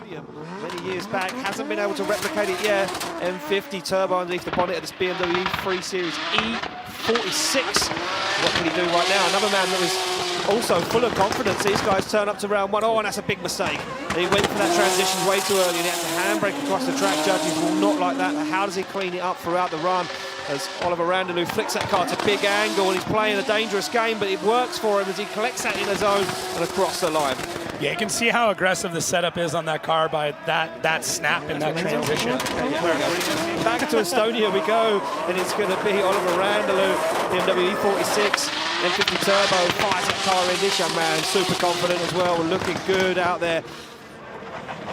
podium many years back, hasn't been able to replicate it yet. M50 turbo underneath the bonnet of this BMW 3 Series E46. What can he do right now? Another man that was also full of confidence. These guys turn up to round one. Oh, and that's a big mistake. He went for that transition way too early and he had to handbrake across the track. Judges will not like that. How does he clean it up throughout the run? As Oliver Randalu flicks that car to big angle, and he's playing a dangerous game, but it works for him as he collects that in his zone and across the line. Yeah, you can see how aggressive the setup is on that car by that snap in that transition. Back to Estonia we go, and it's going to be Oliver Randalu, BMW E46, M50 Turbo, fires that car in. This young man, super confident as well, looking good out there.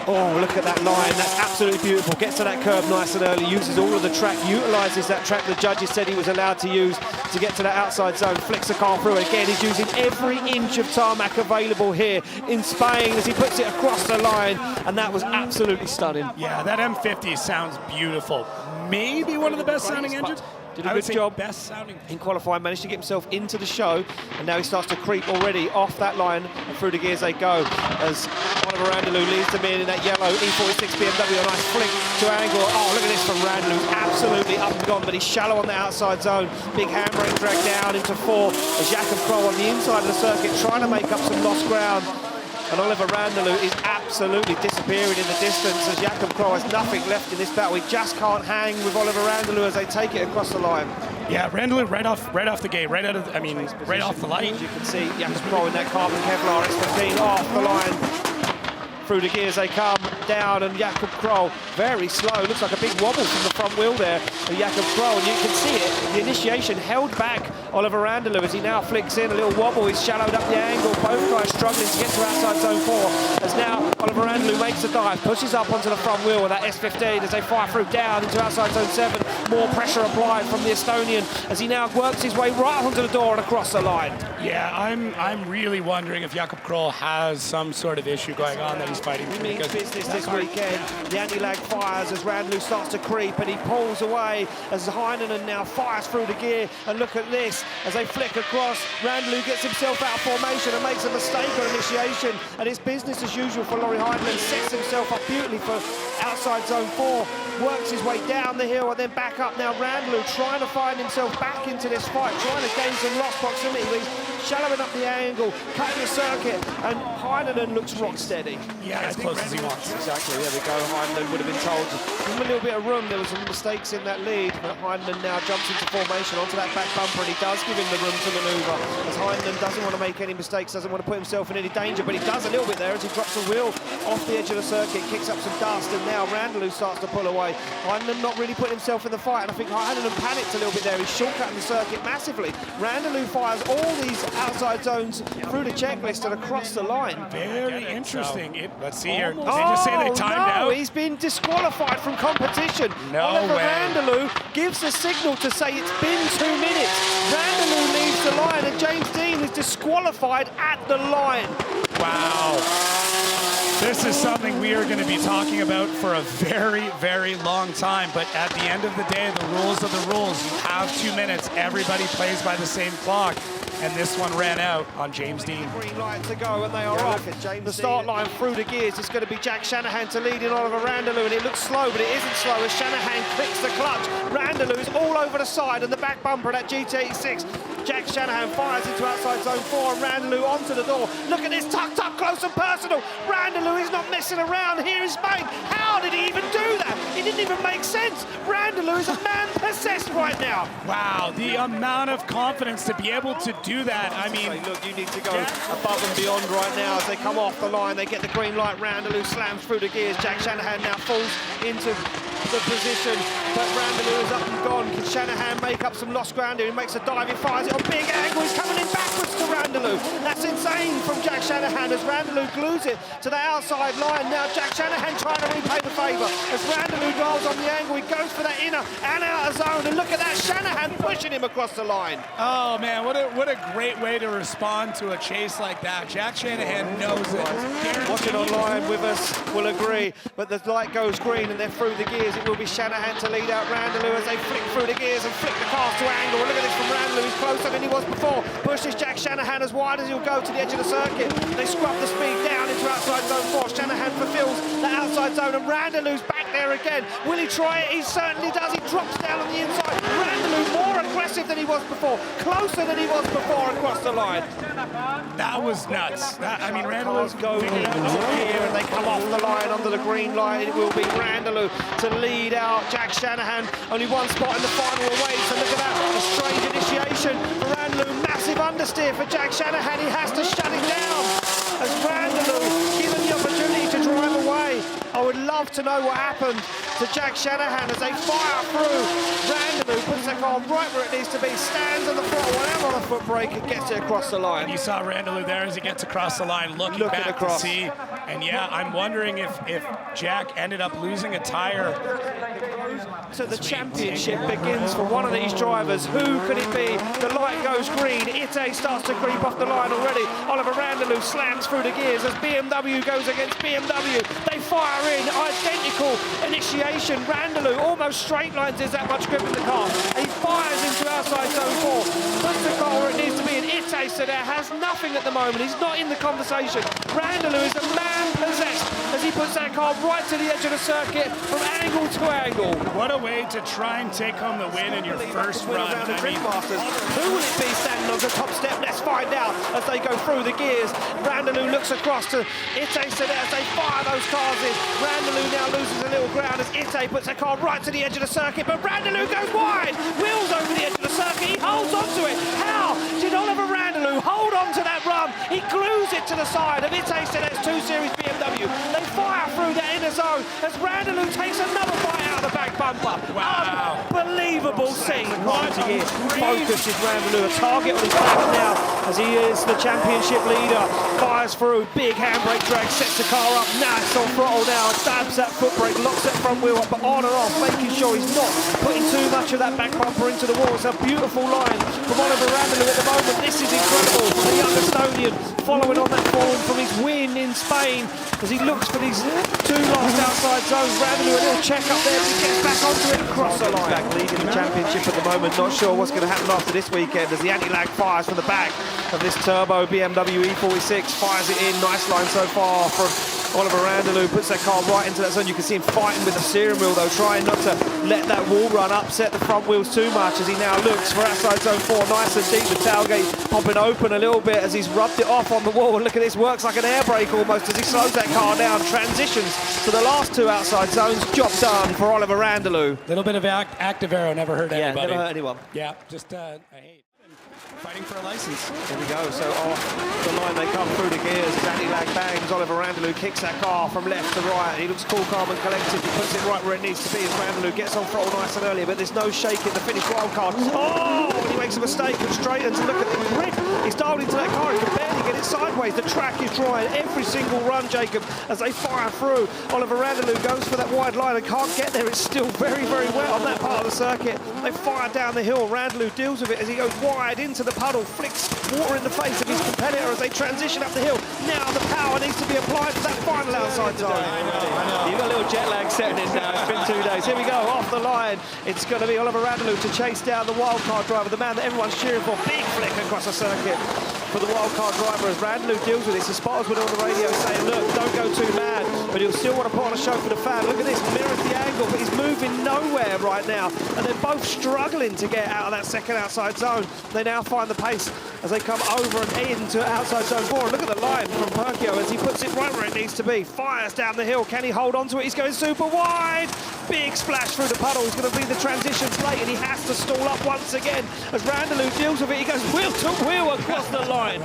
Oh, look at that line, that's absolutely beautiful. Gets to that curve nice and early, uses all of the track, utilises that track the judges said he was allowed to use to get to that outside zone, flicks the car through. Again, he's using every inch of tarmac available here in Spain as he puts it across the line, and that was absolutely stunning. Yeah, that M50 sounds beautiful. Maybe one of the best sounding engines. Did a good job best sounding in qualifying, managed to get himself into the show, and now he starts to creep already off that line and through the gears they go as Oliver Randalu leads them in that yellow E46 BMW. A nice flick to angle. Oh, look at this from Randalu, absolutely up and gone, but he's shallow on the outside zone. Big handbrake drag down into four as Jakob Kroll on the inside of the circuit trying to make up some lost ground. And Oliver Randalu is absolutely disappearing in the distance as Jakob Kroll has nothing left in this battle. He just can't hang with Oliver Randalu as they take it across the line. Yeah, Randalu right off the gate, right off the light. As you can see, Jakob Kroll in that carbon Kevlar S15 off the line. Through the gears they come down, and Jakob Kroll very slow. Looks like a big wobble from the front wheel there for Jakob Kroll, and you can see it. The initiation held back Oliver Randalu as he now flicks in a little wobble. He's shallowed up the angle. Both guys struggling to get to outside zone 4. As now Oliver Randalu makes a dive, pushes up onto the front wheel with that S15 as they fire through down into outside zone 7. More pressure applied from the Estonian as he now works his way right onto the door and across the line. Yeah, I'm really wondering if Jakob Kroll has some sort of issue going on that he's fighting through. He means business this weekend. The anti-lag fires as Randalu starts to creep, and he pulls away as Heinonen now fires through the gear. And look at this as they flick across. Randalu gets himself out of formation and makes a mistake on initiation, and it's business as usual for Laurie Heinonen. Sets himself up beautifully for outside zone 4, works his way down the hill and then back up. Now Randalu trying to find himself back into this fight, trying to gain some lost proximity. He's shallowing up the angle, cutting the circuit, and Heinonen looks rock steady. Yeah, as close as he wants. Exactly, there we go. Heinonen would have been told to give him a little bit of room. There was some mistakes in that lead, but Heinonen now jumps into formation onto that back bumper, and he does give him the room to manoeuvre, as Heinonen doesn't want to make any mistakes, doesn't want to put himself in any danger, but he does a little bit there as he drops the wheel off the edge of the circuit, kicks up some dust, and now Randalu starts to pull away. Heinonen not really putting himself in the fight, and I think Heinonen panicked a little bit there. He's shortcutting the circuit massively. Randalu fires all these outside zones through the checklist and across the line. Very interesting. Let's see here. Did they just say they timed out? He's been disqualified from competition. No Oliver way. Randalu gives a signal to say it's been 2 minutes. Randalu leaves the line, and James Dean is disqualified at the line. Wow. This is something we are going to be talking about for a very, very long time. But at the end of the day, the rules are the rules. You have 2 minutes. Everybody plays by the same clock. And this one ran out on James Dean. Green light to go, and they are off. The start line through the gears. It's going to be Jack Shanahan to lead in Oliver Randalu, and it looks slow, but it isn't slow as Shanahan clicks the clutch. Randalu is all over the side and the back bumper of that GT86. Jack Shanahan fires into outside zone 4, and Randalu onto the door. Look at this, tucked up close and personal. Randalu is not messing around here in Spain. How did he even do that? It didn't even make sense. Randalu is a man possessed right now. Wow, the amount of confidence to be able to do that. I mean, look, you need to go above and beyond right now as they come off the line. They get the green light. Randalu slams through the gears. Jack Shanahan now falls into the position, but Randalu is up and gone. Can Shanahan make up some lost ground here? He makes a dive, he fires it on big angle. He's coming in backwards to Randalu. That's insane from Jack Shanahan as Randalu glues it to the outside line. Now Jack Shanahan trying to repay the favour as Randalu dials on the angle. He goes for that inner and outer zone, and look at that, Shanahan pushing him across the line. Oh man, what a great way to respond to a chase like that. Jack Shanahan knows it. Watching online with us will agree, but the light goes green and they're through the gears. It will be Shanahan to lead out Randalu as they flick through the gears and flick the cars to angle. Look at this from Randalu, he's closer than he was before. Pushes Jack Shanahan as wide as he'll go to the edge of the circuit. They scrub the speed down into outside zone 4. Shanahan fulfills the outside outside zone, and Randalu's back there again. Will he try it? He certainly does. He drops down on the inside. Randalu more aggressive than he was before, closer than he was before across the line. That was nuts. I mean, Randalu's go into here, and they come off the line under the green light. It will be Randalu to lead out Jack Shanahan. Only one spot in the final away, so look at that. A strange initiation for Randalu. Massive understeer for Jack Shanahan. He has to shut it down as Randalu given the opportunity to drive away. I would love to know what happened to Jack Shanahan as they fire through. Randalu puts the car right where it needs to be, stands on the throttle, whatever on the foot brake, and gets it across the line. And you saw Randalu there as he gets across the line, looking back across to see. And yeah, I'm wondering if Jack ended up losing a tire. So the championship begins for one of these drivers. Who could it be? The light goes green. Ite starts to creep off the line already. Oliver Randalu slams through the gears as BMW goes against BMW. They fire in, identical initiation. Randalu almost straight lines, there's that much grip in the car. He fires into outside zone 4, puts the car where it needs to be, and Ite so there has nothing at the moment. He's not in the conversation. Randalu is a man possessed as he puts that car right to the edge of the circuit from angle to angle. What a way to try and take home the win in your first run. Around the Masters. Who will it be standing on the top step? Let's find out as they go through the gears. Randalu looks across to Ite so there as they fire those cars in. Randalu now loses a little ground as Ite puts the car right to the edge of the circuit, but Randalu goes wide, wheels over the edge of the circuit, he holds on to it. How did Oliver Randalu hold on to that run? He glues it to the side of Ite Sedet's 2 Series BMW. They fire through the inner zone as Randalu takes another bite out of the back bumper. Wow. Unbelievable scene. Focus is Randalu, a target on his back now as he is the championship leader. Fires through, big handbrake drag, sets the car up, nice on throttle now, stabs that foot brake, locks that front wheel up, but on and off, making sure he's not putting too much of that back bumper into the wall. It's a beautiful line from Oliver Randalu at the moment. This is incredible. The young Estonian following on that form from his win in Spain as he looks for these 2 last outside zones. Randalu a little check up there, but he gets back onto it across the line. Back leading the championship at the moment. Not sure what's going to happen after this weekend as the anti-lag fires from the back of this turbo BMW E46. Fires it in. Nice line so far from Oliver Randalu, puts that car right into that zone. You can see him fighting with the steering wheel though, trying not to let that wall run upset the front wheels too much as he now looks for outside zone 4. Nice and deep, the tailgate popping open a little bit as he's rubbed it off on the wall. And look at this, works like an air brake almost as he slows that car down, transitions to the last 2 outside zones. Job done for Oliver Randalu. Little bit of active arrow, never hurt anybody. Yeah, never hurt anyone. Yeah, just I hate fighting for a license. Here we go, so off the line they come through the gears. Anti-lag bangs, Oliver Randalu kicks that car from left to right. He looks cool, calm and collected. He puts it right where it needs to be as Randalu gets on throttle nice and early, but there's no shake in the finish wildcard. Oh, and he makes a mistake and straightens. Look at the grip. He's dialed into that car, he can barely get it sideways. The track is dry every single run, Jacob, as they fire through. Oliver Randalu goes for that wide line and can't get there. It's still very, very wet on that part of the circuit. They fire down the hill. Randalu deals with it as he goes wide into the puddle, flicks water in the face of his competitor as they transition up the hill. Now the power needs to be applied to that final outside zone. I know. You've got a little jet lag setting in now. It's been 2 days. Here we go, off the line. It's going to be Oliver Randalu to chase down the wildcard driver, the man that everyone's cheering for. Big flick across the circuit for the wildcard driver as Randalu deals with this. The spotters were on the radio saying, look, don't go too mad, but he'll still want to put on a show for the fan. Look at this, mirrors the angle, but he's moving nowhere right now, and they're both struggling to get out of that second outside zone. They now find the pace as they come over and into outside zone 4. And look at the line from Perkio as he puts it right where it needs to be. Fires down the hill. Can he hold on to it? He's going super wide. Big splash through the puddle. He's going to be the transitions late, and he has to stall up once again as Randalu deals with it. He goes wheel to wheel across the line.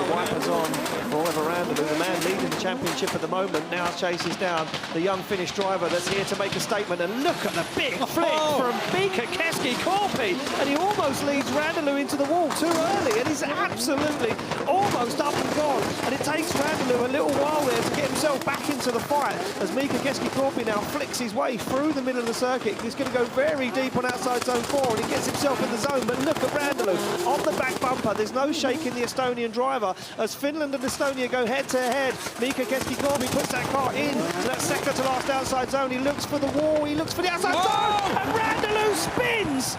Wipers on for Oliver Randalu, the man leading the championship at the moment. Now chases down the young Finnish driver that's here to make a statement. And look at the big flick from Mika Keski-Korpi, and he almost leads Randalu into the wall too early, and he's absolutely almost up and gone. And it takes Randalu a little while there to get himself back into the fight as Mika Keski-Korpi now flicks his way through the middle of the circuit. He's going to go very deep on outside zone 4, and he gets himself in the zone. But look at Randalu on the back bumper. There's no shake in the Estonian driver as Finland and Estonia go head to head. Mika Keski-Korpi puts that car in to that second to last outside zone. He looks for the wall, he looks for the outside zone, and Randalu spins.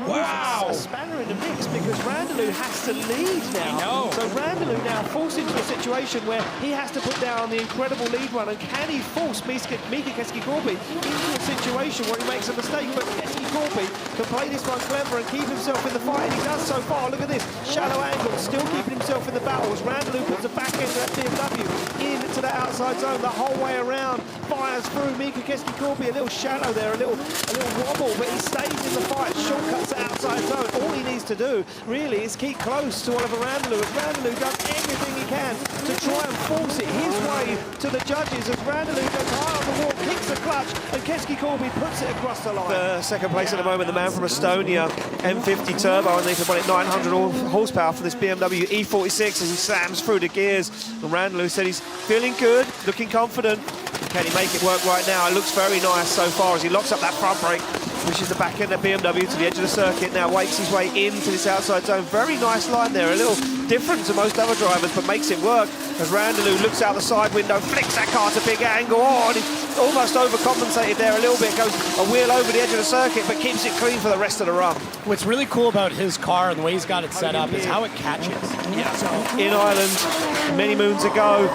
Wow! A spanner in the mix because Randalu has to lead now. So Randalu now forced into a situation where he has to put down the incredible lead run, and can he force Mika Keski-Korpi into a situation where he makes a mistake? But Keski-Korpi can play this one clever and keep himself in the fight, and he does so far. Look at this, shallow angle, still keeping himself in the battle as Randalu puts the back end of that BMW into that outside zone the whole way around, fires through Mika Keski-Korpi, a little shallow there, a little wobble, but he stays in the fight, shortcuts the outside zone. All he needs to do really is keep close to Oliver Randalu, as Randalu does everything he can to try and force it his way to the judges, as Randalu goes high on the wall, kicks the clutch, and Keski-Korpi puts it across the line. Second place at the moment, the man from Estonia, M50 turbo underneath the bonnet, 900 horsepower for this BMW E46 as he slams through the gears. And Randalu said he's feeling good, looking confident. Can he make it work right now? It looks very nice so far as he locks up that front brake, pushes the back end of BMW to the edge of the circuit, now wakes his way into this outside zone. Very nice line there, a little different to most other drivers, but makes it work as Randalu looks out the side window, flicks that car to big angle, and he's almost overcompensated there a little bit, goes a wheel over the edge of the circuit, but keeps it clean for the rest of the run. What's really cool about his car and the way he's got it set up is how it catches. Yeah, in Ireland many moons ago,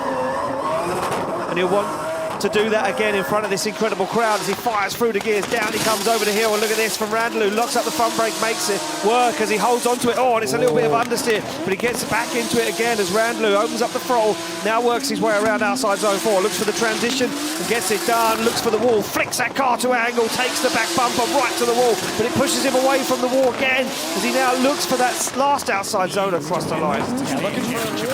and he'll want to do that again in front of this incredible crowd as he fires through the gears. Down he comes over the hill, and look at this from Randalu, locks up the front brake, makes it work as he holds onto it. And it's a little bit of understeer, but he gets back into it again as Randalu opens up the throttle, now works his way around outside zone 4, looks for the transition and gets it done, looks for the wall, flicks that car to angle, takes the back bumper right to the wall, but it pushes him away from the wall again as he now looks for that last outside zone across the line. Yeah, looking for potential.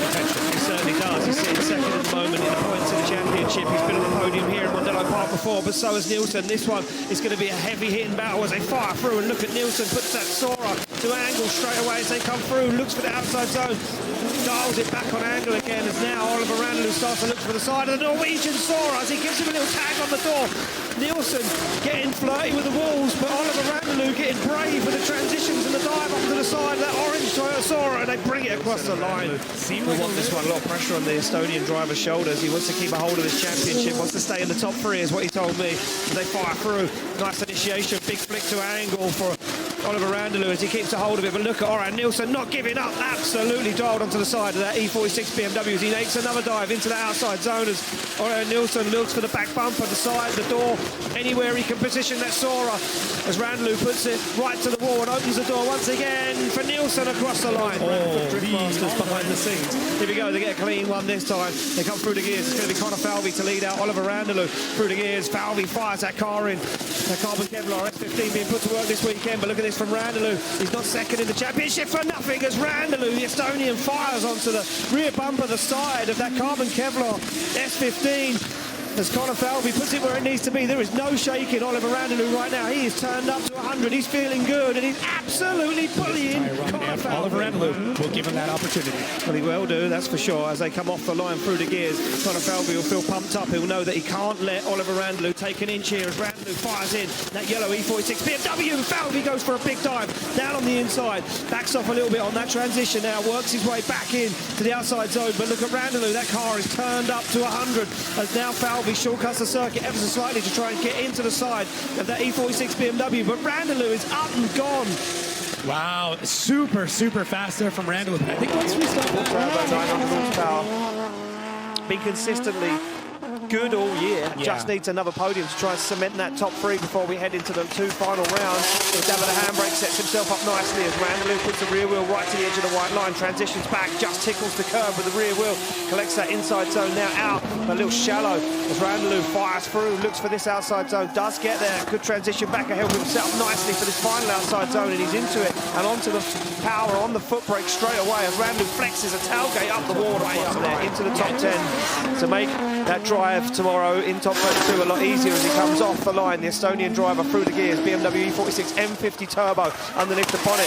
He certainly does. He's sitting second at the moment in the points of the championship. He's been on the podium here in Randalu Park before, but so has Nielsen. This one is going to be a heavy-hitting battle as they fire through, and look at Nielsen, puts that Sora to angle straight away as they come through, looks for the outside zone, dials it back on angle again as now Oliver Randalu starts to look for the side of the Norwegian Sora as he gives him a little tag on the door. Nielsen getting flirty with the walls, but Oliver Randalu getting brave with the transitions and the dive up to the side of that orange Toyota Sora, and they bring it across the line. We want this one, a lot of pressure on the Estonian driver's shoulders. He wants to keep a hold of his championship, wants to stay in the top 3 is what he told me. As they fire through, nice initiation, big flick to angle for Oliver Randalu as he keeps a hold of it, but look at Oran Nielsen not giving up, absolutely dialed onto the side of that E46 BMW as he makes another dive into the outside zone as Oran Nielsen looks for the back bumper, the side, the door, anywhere he can position that Sora as Randalu puts it right to the wall and opens the door once again for Nielsen across the line. Drift Masters behind the scenes. Here we go, they get a clean one this time. They come through the gears, it's going to be Connor Falvey to lead out Oliver Randalu through the gears. Falvey fires that car in. The carbon Kevlar S15 being put to work this weekend, but look at this from Randalu. He's not second in the championship for nothing as Randalu, the Estonian, fires onto the rear bumper, the side of that carbon Kevlar S15. As Connor Falvey puts it where it needs to be. There is no shaking Oliver Randalu right now. He is turned up to 100. He's feeling good, and he's absolutely bullying Connor Falvey. Oliver Randalu will give him that opportunity. Well, he will do, that's for sure. As they come off the line through the gears, Connor Falvey will feel pumped up. He'll know that he can't let Oliver Randalu take an inch here as Randalu fires in that yellow E46 BMW. Falvey goes for a big dive down on the inside, backs off a little bit on that transition now, works his way back in to the outside zone. But look at Randalu, that car is turned up to 100 as now Falvey shortcuts the circuit ever so slightly to try and get into the side of that E46 BMW, but Randalu is up and gone. Wow, super fast there from Randalu. I think once we stop About 900 horsepower. Been consistently good all year. Yeah. Just needs another podium to try and cement that top 3 before we head into the 2 final rounds. The dab of the handbrake sets himself up nicely as Randalu puts the rear wheel right to the edge of the white line, transitions back, just tickles the curb with the rear wheel, collects that inside zone now out, a little shallow as Randalu fires through, looks for this outside zone, does get there, good transition back ahead with himself nicely for this final outside zone, and he's into it and onto the power on the foot brake straight away as Randalu flexes a tailgate up the wall way up there into the top 10 to make that drive tomorrow in top 32 a lot easier as he comes off the line. The Estonian driver through the gears, BMW E46 M50 turbo underneath the bonnet,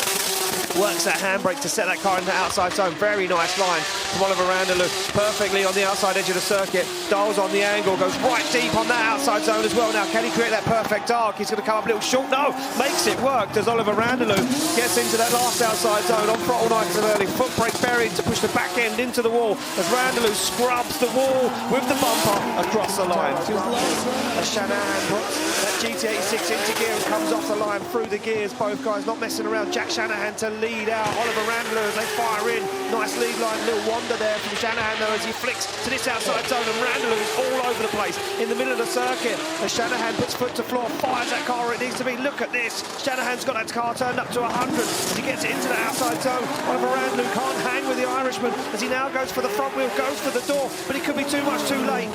works that handbrake to set that car in the outside zone. Very nice line from Oliver Randalu, perfectly on the outside edge of the circuit, dials on the angle, goes right deep on that outside zone as well. Now can he create that perfect arc? He's going to come up a little short, no, makes it work as Oliver Randalu gets into that last outside zone on throttle nice and early, foot brake buried to push the back end into the wall as Randalu scrubs the wall with the bumper across the line. As Shannon puts that GT86 into gear and comes off the line through the gears. Both guys not messing around. Jack Shanahan to lead out. Oliver Randalu as they fire in. Nice lead line. Little wander there from Shanahan though as he flicks to this outside zone, and Randalu is all over the place in the middle of the circuit. As Shanahan puts foot to floor, fires that car where it needs to be. Look at this. Shanahan's got that car turned up to 100 as he gets it into the outside zone. Oliver Randalu can't hang with the Irishman as he now goes for the front wheel, goes for the door, but it could be too much too late.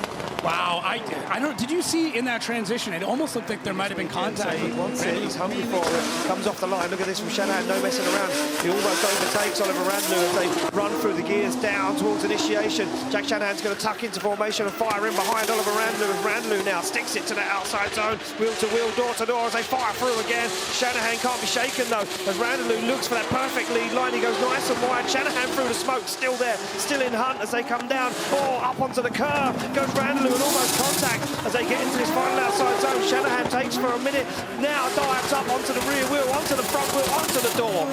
Wow, I don't. Did you see in that transition? It almost looked like there might have been contact. He wants it. He's hungry for it. Comes off the line. Look at this from Shanahan. No messing around. He almost overtakes Oliver Randalu as they run through the gears down towards initiation. Jack Shanahan's going to tuck into formation and fire in behind Oliver Randalu. And Randalu now sticks it to the outside zone, wheel to wheel, door to door as they fire through again. Shanahan can't be shaken though as Randalu looks for that perfect lead line. He goes nice and wide. Shanahan through the smoke, still there, still in hunt as they come down. Oh, up onto the curb goes Randalu and almost contact as they get into this final outside zone. Shanahan takes for a minute, now dives up onto the rear wheel, onto the front wheel, onto the door.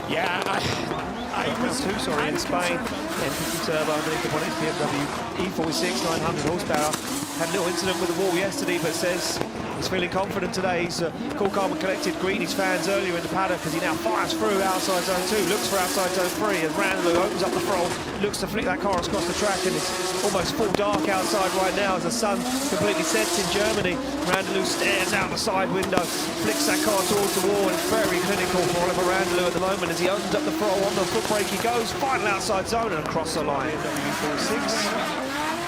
Yeah, I was too sorry in Spain. M50 turbo underneath the bonnet, BMW E46, 900 horsepower. Had a little incident with the wall yesterday, but says he's feeling confident today. He's cool, calm and collected. Greeted his fans earlier in the paddock as he now fires through outside zone 2, looks for outside zone 3 as Randalu opens up the throttle, looks to flick that car across the track, and it's almost full dark outside right now as the sun completely sets in Germany. Randalu stares out the side window, flicks that car towards the wall, and it's very clinical for Oliver Randalu at the moment as he opens up the throttle on the foot brake. He goes final outside zone and across the line. W46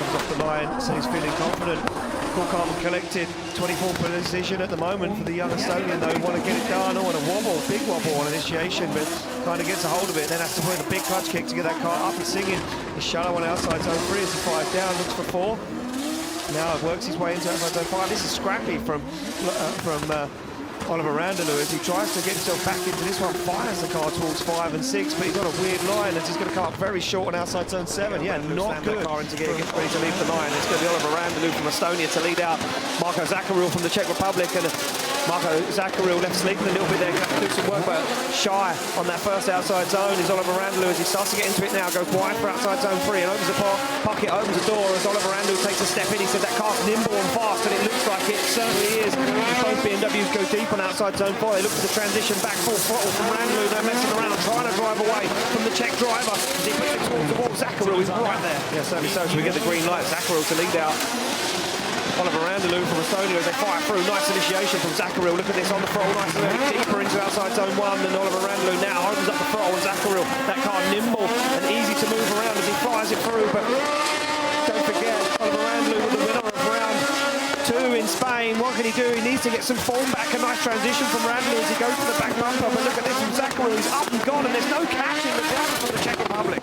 comes off the line, so he's feeling confident. Cool, calm and collected. 24th position at the moment for the young Estonian though. Want to get it done. Oh, and a wobble, big wobble on initiation, but kind of gets a hold of it. Then has to put in a big clutch kick to get that car up and singing. He's shallow on outside zone 3 as he fires down, looks for 4. Now it works his way into outside zone 5. This is scrappy from Oliver Randalu as he tries to get himself back into this one, fires the car towards 5 and 6, but he's got a weird line as he's going to come up very short on outside zone 7. Yeah, not good. Car into gear, gets ready to leave the line. It's going to be Oliver Randalu from Estonia to lead out Marko Zakaril from the Czech Republic, and Marko Zakaril left sleeping a little bit there, going to have to do some work, but shy on that first outside zone is Oliver Randalu as he starts to get into it now, goes wide for outside zone 3 and opens the pocket, opens the door as Oliver Randalu takes a step in. He said that car's nimble and fast, and it looks like it certainly is. Both BMWs go deep on outside zone 4. They look for the transition back full throttle from Randalu. They're messing around, trying to drive away from the Czech driver as he puts it towards the wall. Zakaril is right there. Yeah, certainly so. So we get the green light. Zakaril to lead out Oliver Randalu from Estonia as they fire through. Nice initiation from Zakaril. Look at this on the throttle, nice and deeper into outside zone 1. And Oliver Randalu now opens up the throttle. And Zakaril, that car nimble and easy to move around as he fires it through. But don't forget, Oliver Randalu with the winner of round 2 in Spain. What can he do? He needs to get some form back. A nice transition from Randalu as he goes for the back bumper. But look at this from Zakaril. He's up and gone, and there's no catching the driver from the Czech Republic.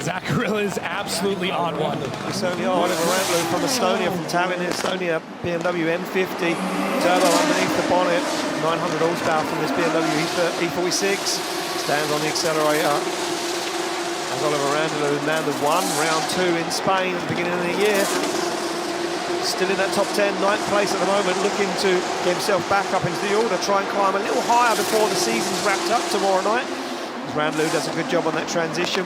Zakaril is absolutely on one. We certainly are. Oliver Randalu from Estonia, from Tallinn, Estonia, BMW M50, turbo underneath the bonnet, 900 horsepower from this BMW E46, stands on the accelerator. As Oliver Randalu landed round 2 in Spain at the beginning of the year. Still in that top 10, 9th place at the moment, looking to get himself back up into the order, try and climb a little higher before the season's wrapped up tomorrow night. Randalu does a good job on that transition.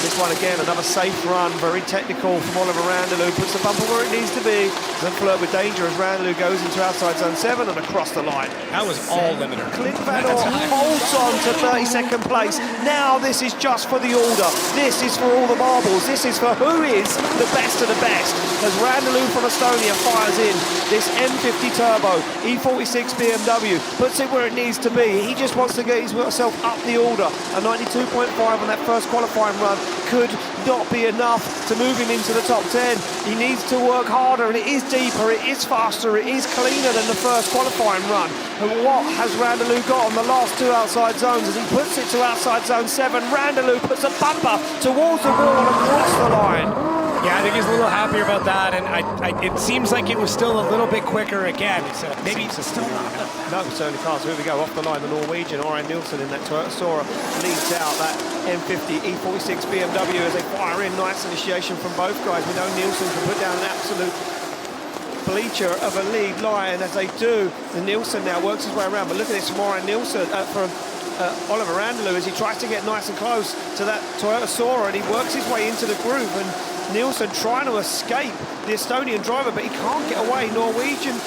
This one again, another safe run, very technical from Oliver Randalu, puts the bumper where it needs to be, doesn't flirt with danger as Randalu goes into outside zone 7 and across the line. That was all limiter. Clint Van Orn holds on to 32nd place. Now this is just for the order. This is for all the marbles. This is for who is the best of the best. As Randalu from Estonia fires in this M50 Turbo E46 BMW, puts it where it needs to be. He just wants to get himself up the order. A 92.5 on that first qualifying run could not be enough to move him into the top 10. He needs to work harder, and it is deeper, it is faster, it is cleaner than the first qualifying run. And what has Randalu got on the last 2 outside zones as he puts it to outside zone 7? Randalu puts a bumper towards the wall and across the line. Yeah, I think he's a little happier about that, and it seems like it was still a little bit quicker again. Maybe it's still not enough. No, it certainly can't. So here we go, off the line, the Norwegian, Orion Nilsson in that Toyota Sora leads out that M50 E46 BMW as they fire in. Nice initiation from both guys. We know Nilsson can put down an absolute bleacher of a lead line as they do. And Nilsson now works his way around, but look at this from Orion Nilsson, from Oliver Randalu as he tries to get nice and close to that Toyota Sora, and he works his way into the groove, and Nilsson trying to escape the Estonian driver, but he can't get away. Norwegian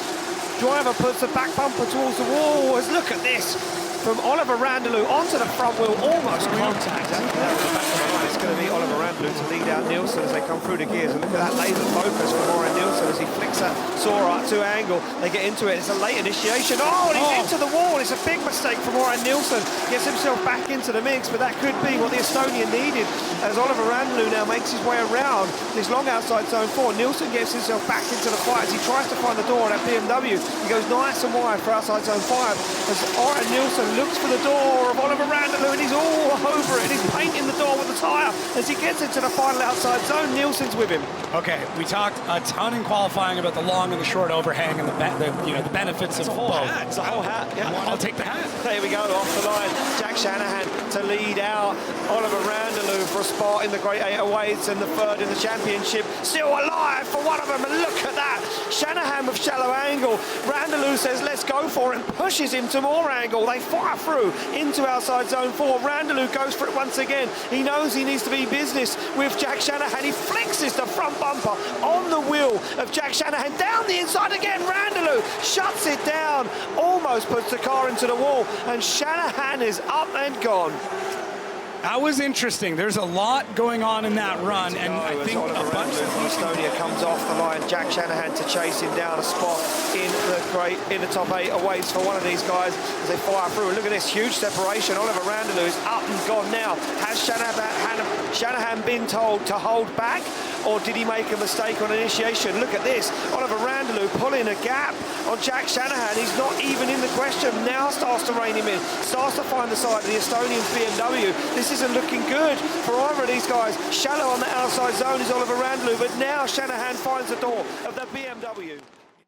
Driver puts the back bumper towards the wall. Look at this. From Oliver Randalu onto the front wheel, almost contact. It's going to be Oliver Randalu to lead out Nielsen as they come through the gears. And look at that laser focus from Warren Nielsen as he flicks that Sora to angle. They get into it. It's a late initiation. Oh, and he's into the wall. It's a big mistake from Warren Nielsen. Gets himself back into the mix, but that could be what the Estonian needed as Oliver Randalu now makes his way around this long outside zone 4. Nielsen gets himself back into the fight as he tries to find the door on that BMW. He goes nice and wide for outside zone 5 as Warren Nielsen looks for the door of Oliver Randalu, and he's all over it, and he's painting the door with the tyre as he gets into the final outside zone. Nielsen's with him. Okay, we talked a ton in qualifying about the long and the short overhang and the benefits of both. It's a whole hat. Yeah. I'll take the hat. There we go, off the line. Jack Shanahan to lead out Oliver Randalu for a spot in the Great 808s and the third in the championship. Still alive for one of them, and look at that. Shanahan with shallow angle. Randalu says, let's go for it, and pushes him to more angle. They fire through into outside zone 4. Randalu goes for it once again. He knows he needs to be business with Jack Shanahan. He flexes the front bumper on the wheel of Jack Shanahan. Down the inside again, Randalu shuts it down, almost puts the car into the wall, and Shanahan is up and gone. That was interesting. There's a lot going on in that run, and I think a bunch of Estonia comes off the line. Jack Shanahan to chase him down a spot in the top 8 awaits for one of these guys as they fire through. Look at this huge separation. Oliver Randalu is up and gone now. Has Shanahan been told to hold back, or did he make a mistake on initiation? Look at this. Oliver Randalu pulling a gap on Jack Shanahan. He's not even in the question. Now starts to rein him in. Starts to find the side of the Estonian BMW. This isn't looking good for either of these guys. Shallow on the outside zone is Oliver Randalu, but now Shanahan finds the door of the BMW.